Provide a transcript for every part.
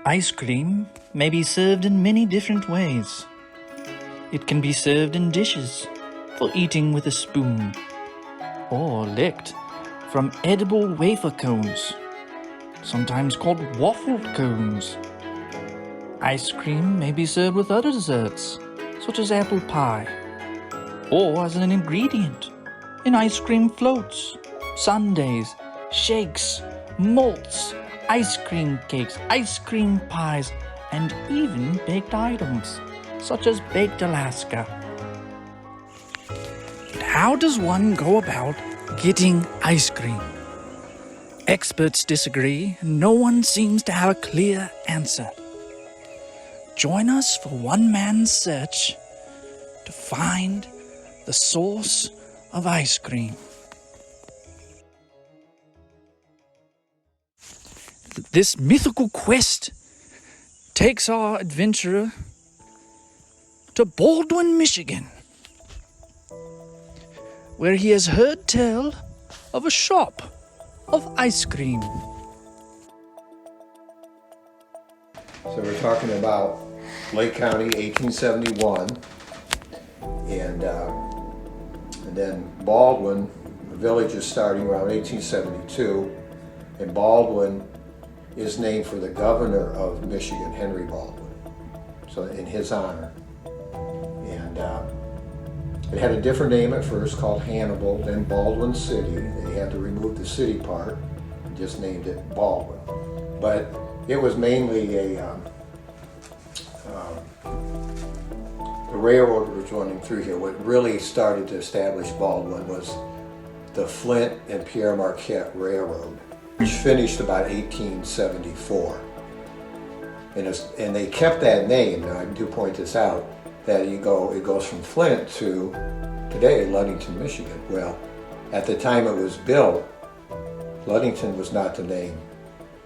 Ice cream may be served in many different ways. It can be served in dishes for eating with a spoon, or licked from edible wafer cones, sometimes called waffle cones. Ice cream may be served with other desserts, such as apple pie, or as an ingredient in ice cream floats, sundaes, shakes, malts, ice cream cakes, ice cream pies, and even baked items, such as baked Alaska. But how does one go about getting ice cream? Experts disagree, and no one seems to have a clear answer. Join us for one man's search to find the source of ice cream. This mythical quest takes our adventurer to Baldwin, Michigan, where he has heard tell of a shop of ice cream. So we're talking about Lake County, 1871, and then Baldwin, the village is starting around 1872, and Baldwin is named for the governor of Michigan, Henry Baldwin, so in his honor. And it had a different name at first, called Hannibal, then Baldwin City. They had to remove the city part and just named it Baldwin. But it was mainly the railroad was running through here. What really started to establish Baldwin was the Flint and Pierre Marquette Railroad, which finished about 1874. And they kept that name. Now I do point this out, that it goes from Flint to today, Ludington, Michigan. Well, at the time it was built, Ludington was not the name.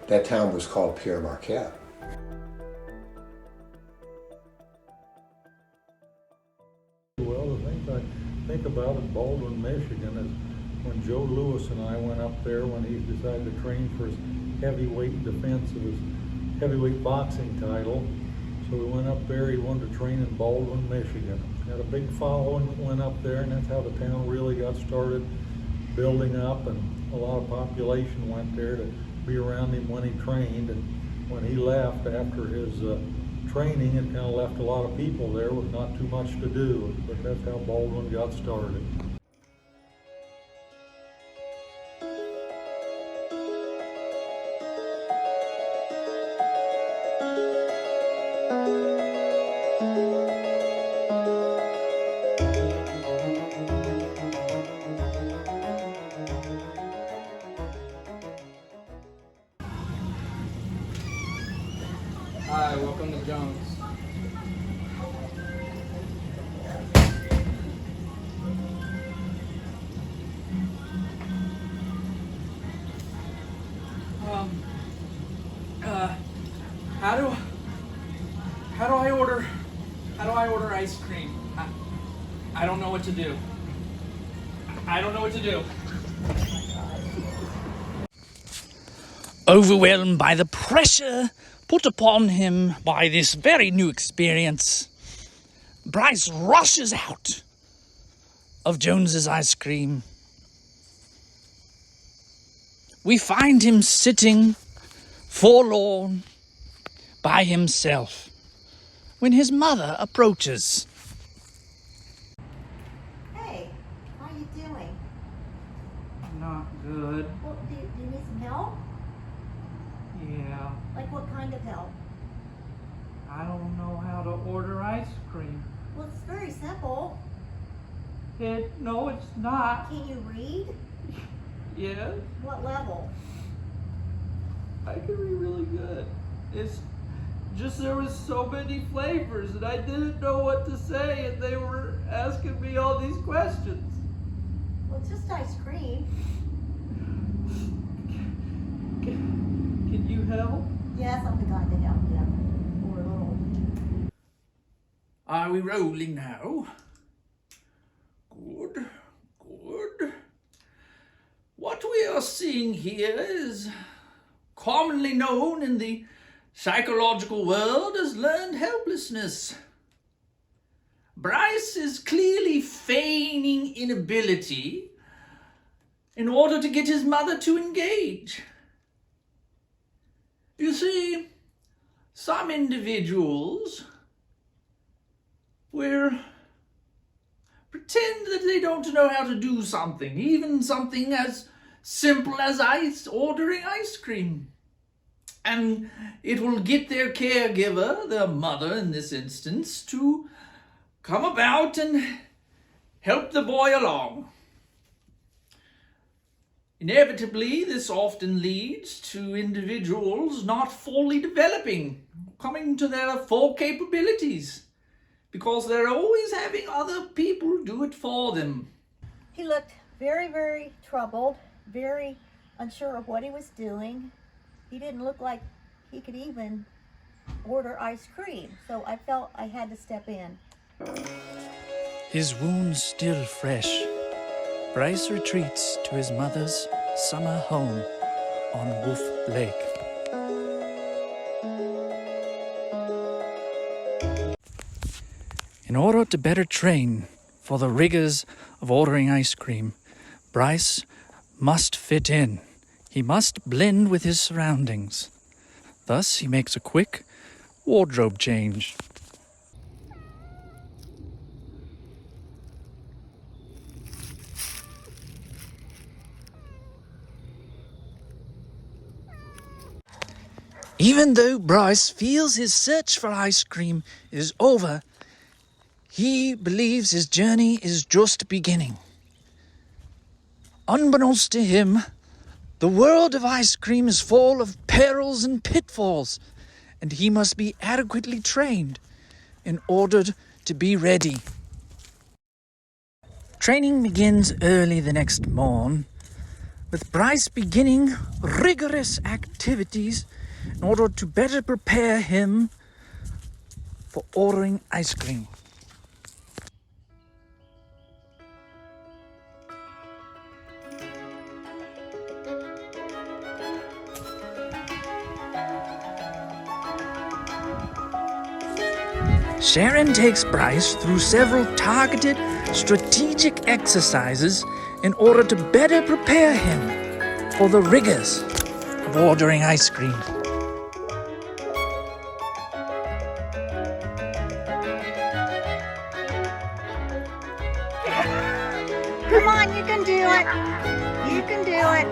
That town was called Pierre Marquette. Well, the things I think about in Baldwin, Michigan is when Joe Louis and I went up there when he decided to train for his heavyweight defense of his heavyweight boxing title. So we went up there, he wanted to train in Baldwin, Michigan. Had a big following that went up there, and that's how the town really got started building up, and a lot of population went there to be around him when he trained. And when he left after his training, it kind of left a lot of people there with not too much to do, but that's how Baldwin got started. Hi, welcome to Jones. How do I order ice cream? I don't know what to do. I don't know what to do. Overwhelmed by the pressure put upon him by this very new experience, Bryce rushes out of Jones's Ice Cream. We find him sitting forlorn by himself when his mother approaches. Hey, how are you doing? Not good. Well, do you need some help? Yeah. Like what kind of help? I don't know how to order ice cream. Well, it's very simple. No, it's not. Can you read? Yes, What level? I can read really good. It's just there was so many flavors and I didn't know what to say and they were asking me all these questions. Well, it's just ice cream. Can you help? Yes, I'm the guy to help you. Or a little. Are we rolling now? Good, good. What we are seeing here is commonly known in the psychological world has learned helplessness. Bryce is clearly feigning inability in order to get his mother to engage. You see, some individuals will pretend that they don't know how to do something, even something as simple as ordering ice cream. And it will get their caregiver, their mother in this instance, to come about and help the boy along. Inevitably, this often leads to individuals not fully developing, coming to their full capabilities, because they're always having other people do it for them. He looked very, very troubled, very unsure of what he was doing. He didn't look like he could even order ice cream, so I felt I had to step in. His wounds still fresh, Bryce retreats to his mother's summer home on Wolf Lake. In order to better train for the rigors of ordering ice cream, Bryce must fit in. He must blend with his surroundings. Thus, he makes a quick wardrobe change. Even though Bryce feels his search for ice cream is over, he believes his journey is just beginning. Unbeknownst to him, the world of ice cream is full of perils and pitfalls, and he must be adequately trained in order to be ready. Training begins early the next morn, with Bryce beginning rigorous activities in order to better prepare him for ordering ice cream. Sharon takes Bryce through several targeted, strategic exercises in order to better prepare him for the rigors of ordering ice cream. Come on, you can do it. You can do it.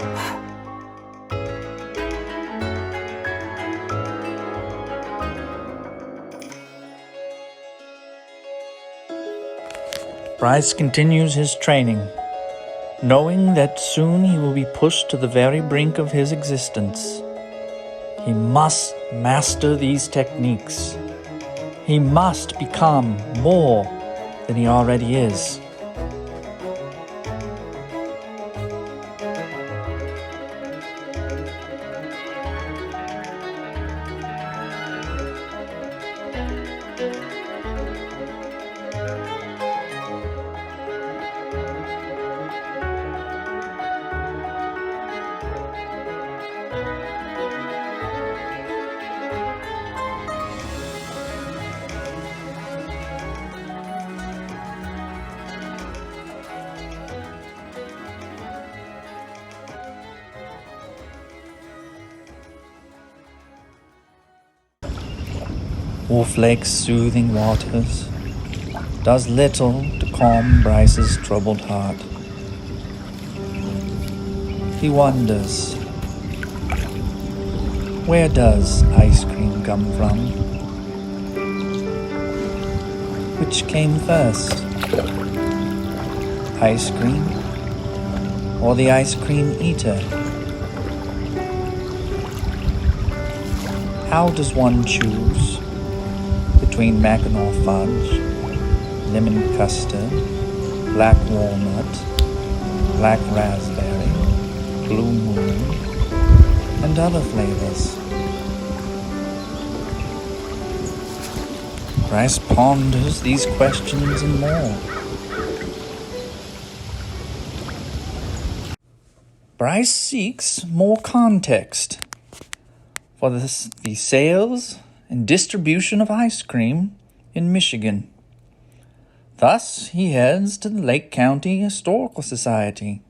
Bryce continues his training, knowing that soon he will be pushed to the very brink of his existence. He must master these techniques. He must become more than he already is. Wolf Lake's soothing waters does little to calm Bryce's troubled heart. He wonders, where does ice cream come from? Which came first, ice cream or the ice cream eater? How does one choose between Mackinac fudge, lemon custard, black walnut, black raspberry, blue moon, and other flavors? Bryce ponders these questions and more. Bryce seeks more context for the sales and distribution of ice cream in Michigan. Thus, he heads to the Lake County Historical Society,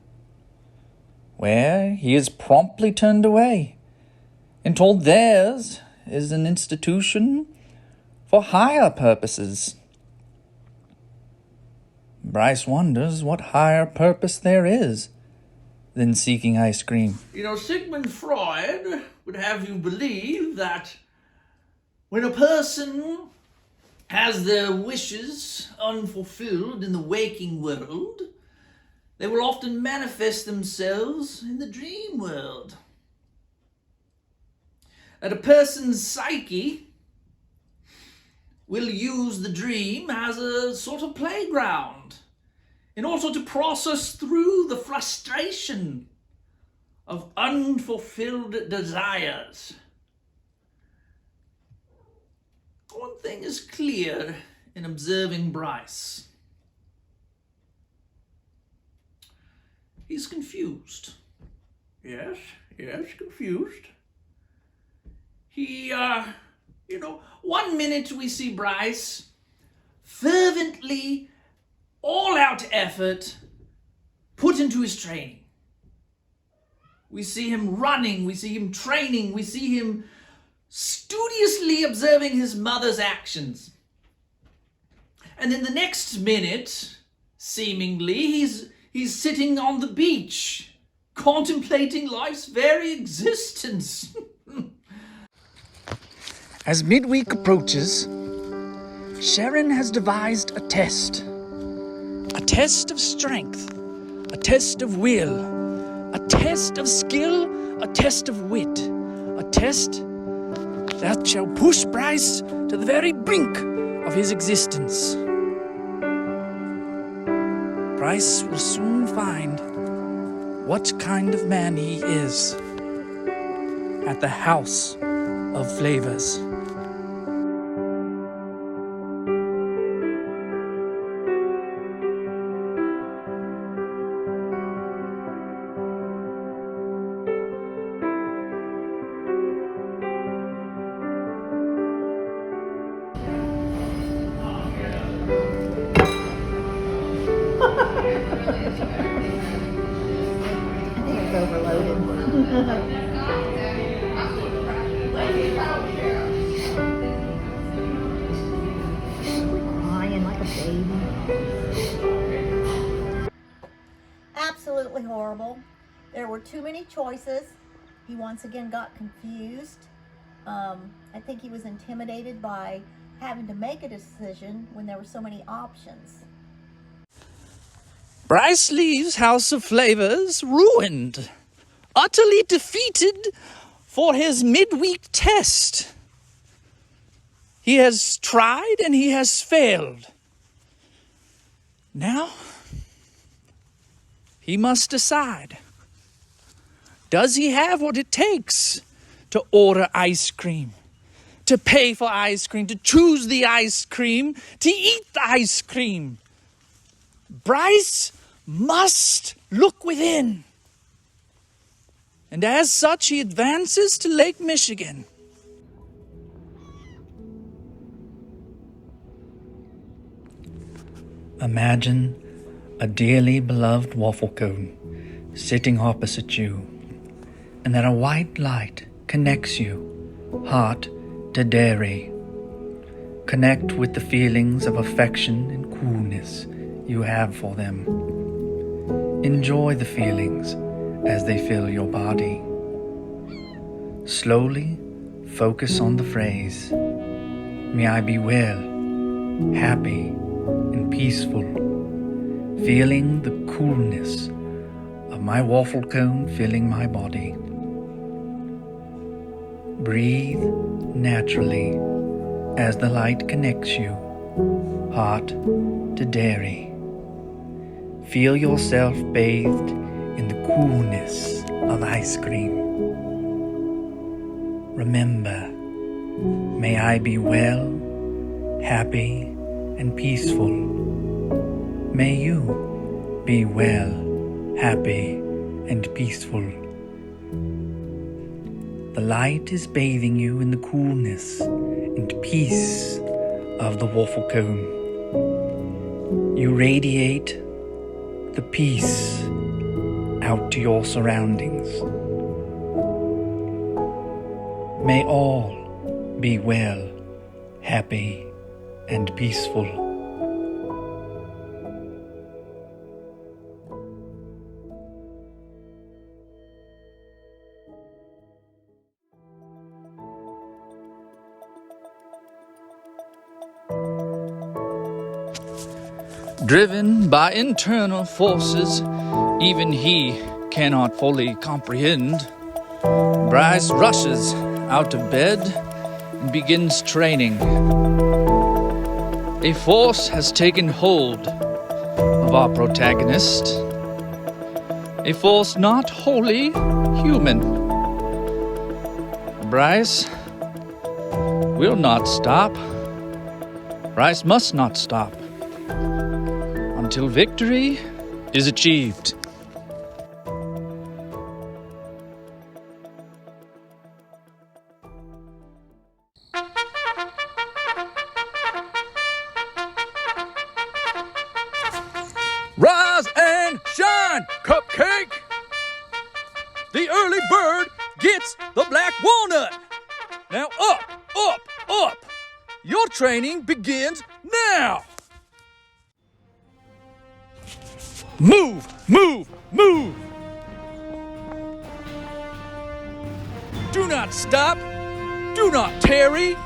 where he is promptly turned away and told theirs is an institution for higher purposes. Bryce wonders what higher purpose there is than seeking ice cream. You know, Sigmund Freud would have you believe that when a person has their wishes unfulfilled in the waking world, they will often manifest themselves in the dream world. That a person's psyche will use the dream as a sort of playground in order to process through the frustration of unfulfilled desires. One thing is clear in observing Bryce. He's confused. Yes, confused. He, one minute we see Bryce fervently, all-out effort put into his training. We see him running, we see him training, we see him studiously observing his mother's actions. And in the next minute, seemingly, he's sitting on the beach, contemplating life's very existence. As midweek approaches, Sharon has devised a test of strength, a test of will, a test of skill, a test of wit, a test that shall push Bryce to the very brink of his existence. Bryce will soon find what kind of man he is at the House of Flavors. It's overloaded. Crying like a baby. Absolutely horrible. There were too many choices. He once again got confused. I think he was intimidated by having to make a decision when there were so many options. Bryce leaves House of Flavors ruined, utterly defeated for his midweek test. He has tried and he has failed. Now, he must decide. Does he have what it takes to order ice cream, to pay for ice cream, to choose the ice cream, to eat the ice cream? Bryce must look within. And as such, he advances to Lake Michigan. Imagine a dearly beloved waffle cone sitting opposite you, and that a white light connects you, heart to dairy. Connect with the feelings of affection and coolness you have for them. Enjoy the feelings as they fill your body. Slowly focus on the phrase, "May I be well, happy, and peaceful," feeling the coolness of my waffle cone filling my body. Breathe naturally as the light connects you, heart to dairy. Feel yourself bathed in the coolness of ice cream. Remember, may I be well, happy, and peaceful. May you be well, happy, and peaceful. The light is bathing you in the coolness and peace of the waffle cone. You radiate the peace out to your surroundings. May all be well, happy, and peaceful. Driven by internal forces even he cannot fully comprehend, Bryce rushes out of bed and begins training. A force has taken hold of our protagonist, a force not wholly human. Bryce will not stop. Bryce must not stop until victory is achieved. Rise and shine, Cupcake! The early bird gets the black walnut. Now up, up, up! Your training begins now! Move, move, move! Do not stop. Do not tarry.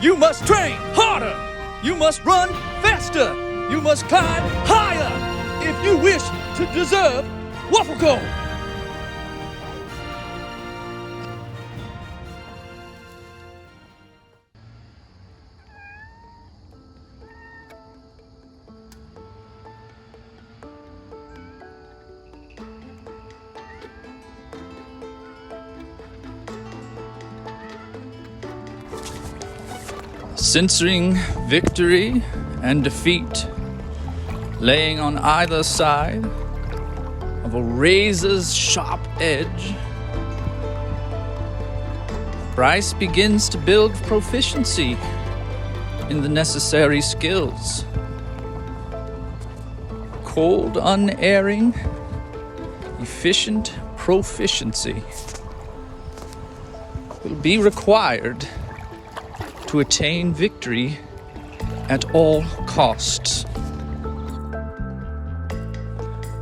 You must train harder. You must run faster. You must climb higher if you wish to deserve waffle cone. Censoring victory and defeat, laying on either side of a razor's sharp edge, Bryce begins to build proficiency in the necessary skills. Cold, unerring, efficient proficiency will be required to attain victory at all costs.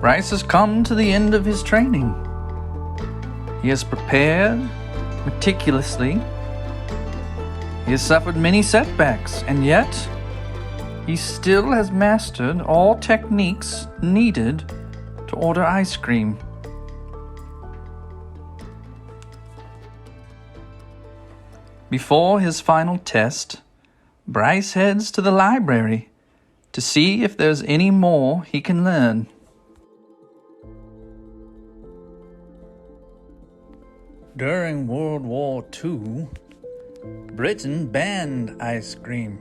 Bryce has come to the end of his training. He has prepared meticulously. He has suffered many setbacks, and yet he still has mastered all techniques needed to order ice cream. Before his final test, Bryce heads to the library to see if there's any more he can learn. During World War II, Britain banned ice cream.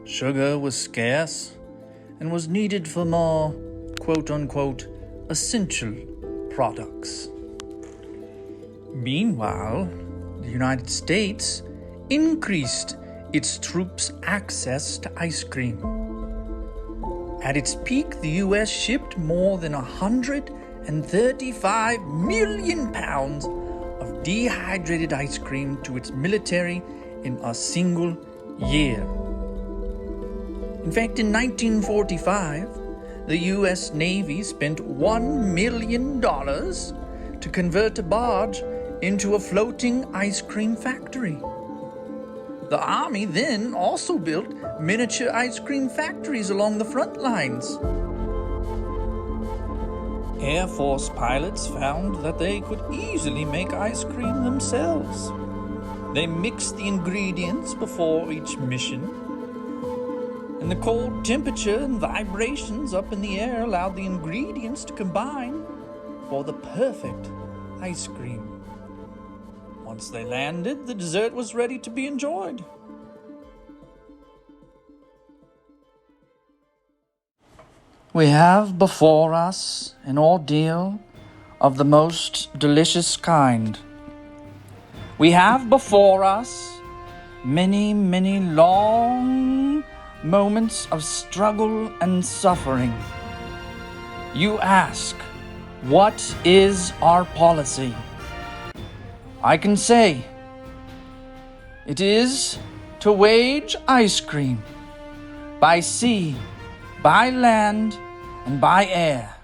Sugar was scarce and was needed for more, quote-unquote, essential products. Meanwhile, the United States increased its troops' access to ice cream. At its peak, the U.S. shipped more than 135 million pounds of dehydrated ice cream to its military in a single year. In fact, in 1945, the U.S. Navy spent $1 million to convert a barge into a floating ice cream factory. The Army then also built miniature ice cream factories along the front lines. Air Force pilots found that they could easily make ice cream themselves. They mixed the ingredients before each mission, and the cold temperature and vibrations up in the air allowed the ingredients to combine for the perfect ice cream. Once they landed, the dessert was ready to be enjoyed. We have before us an ordeal of the most delicious kind. We have before us many, many long moments of struggle and suffering. You ask, what is our policy? I can say, it is to wage ice cream by sea, by land, and by air,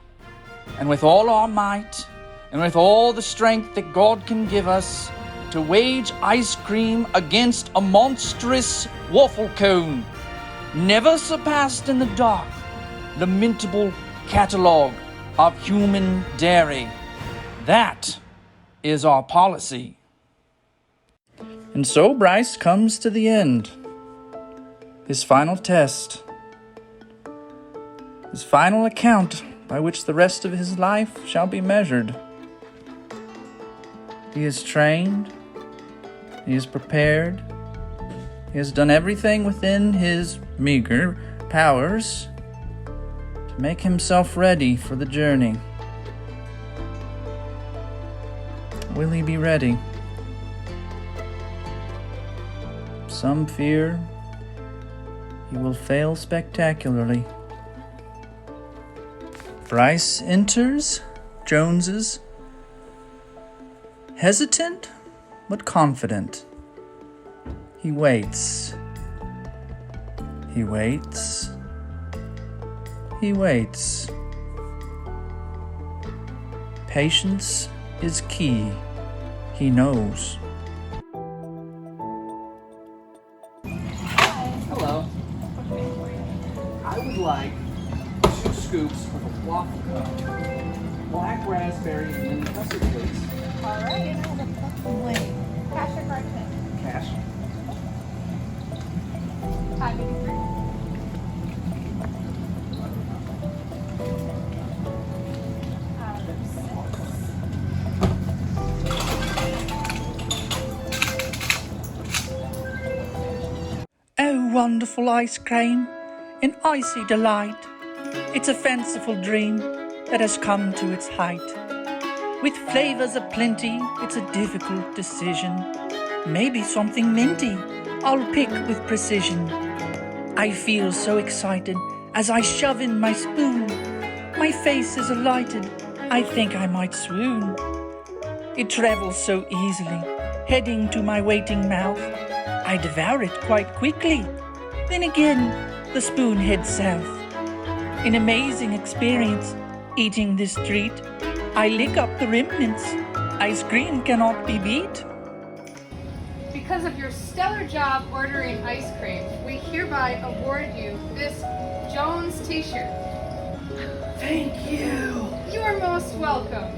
and with all our might, and with all the strength that God can give us, to wage ice cream against a monstrous waffle cone, never surpassed in the dark, lamentable catalogue of human dairy. That is our policy. And so Bryce comes to the end. His final test. His final account by which the rest of his life shall be measured. He is trained. He is prepared. He has done everything within his meager powers to make himself ready for the journey. Will he be ready? Some fear he will fail spectacularly. Bryce enters Jones's, hesitant but confident. He waits. He waits. He waits. Patience is key, he knows. Hello. I would like 2 scoops of a waffle cup, black raspberry and lemon custard, please. All right, and I have a fucking way. Cash or card check? Cash. Time to be free. Oh, wonderful ice cream, an icy delight. It's a fanciful dream that has come to its height. With flavors aplenty, it's a difficult decision. Maybe something minty, I'll pick with precision. I feel so excited as I shove in my spoon. My face is alighted, I think I might swoon. It travels so easily, heading to my waiting mouth. I devour it quite quickly. Then again, the spoon heads south. An amazing experience, eating this treat. I lick up the remnants. Ice cream cannot be beat. Because of your stellar job ordering ice cream, we hereby award you this Jones t-shirt. Thank you. You are most welcome.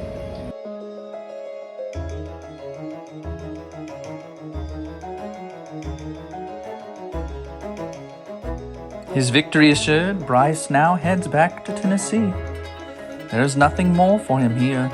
His victory assured, Bryce now heads back to Tennessee. There's nothing more for him here.